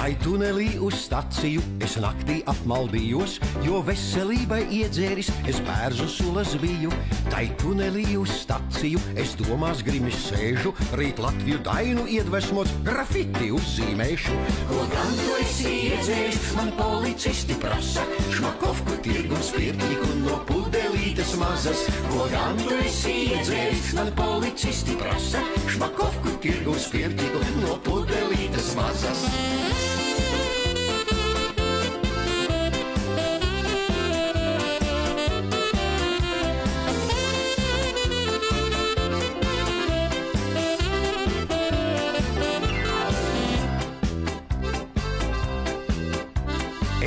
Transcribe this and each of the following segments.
Tai tunelī uz staciju es naktī apmaldījos, jo veselībai iedzēris es bērzu sulas biju. Tai tunelī uz staciju es domās grimis sēžu, rīt Latviju dainu iedvesmots grafiti uzzīmēšu. Ko gan tu esi iedzēris, man policisti prasa, šmakovku, tirgu un spirtīgu no pudelītes mazas. Ko gan tu esi iedzēris, man policisti prasa, šmakovku, tirgu un spirtīgu no pudelītes mazas.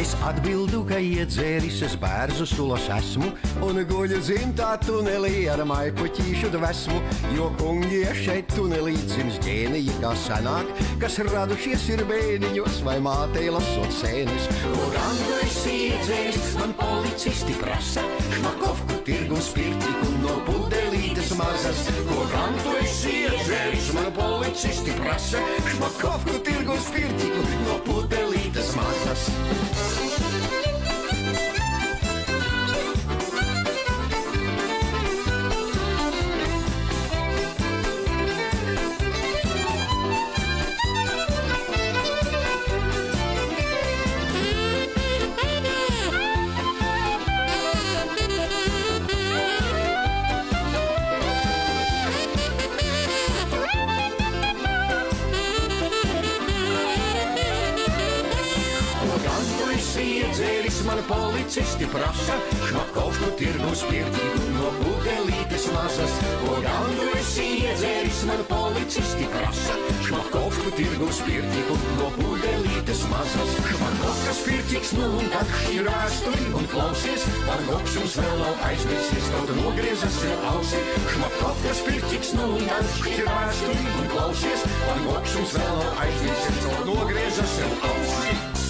Es atbildu, ka iedzēris es bērzu sulas esmu un guļu dzimtā tunelī ar maipuķīšu dvesmu, jo kungi šeit tunelī dzims ģēniji kā senāk, kas radušies ir bēniņos vai mātei lasot sēnes. Ko gan tu esi iedzēris, man policisti prasa, šmakovku, tirgu un spirtīgu no pudelītes mazas. Ko gan tu esi iedzēris, man policisti prasa, šmakovku, tirgu un spirtīgu no pudelītes mazas. Iedzēris, man policisti prasa, šmakovku, tirgu un spirtīgu no pudelītes mazas. Ko gan tu esi iedzēris, man policisti prasa, šmakovku, tirgu un spirtīgu no pudelītes mazas. Šmakovka spirtīgs, nu un tad šķir vēsturi un klausies, Van Gogs jums vēl nav aizmirsies, kaut nogriezas sev ausi. Šmakovka spirtīgs, nu un tad šķir vēsturi un klausies, Van Gogs jums vēl nav aizmirsies, kaut nogriezas sev ausi.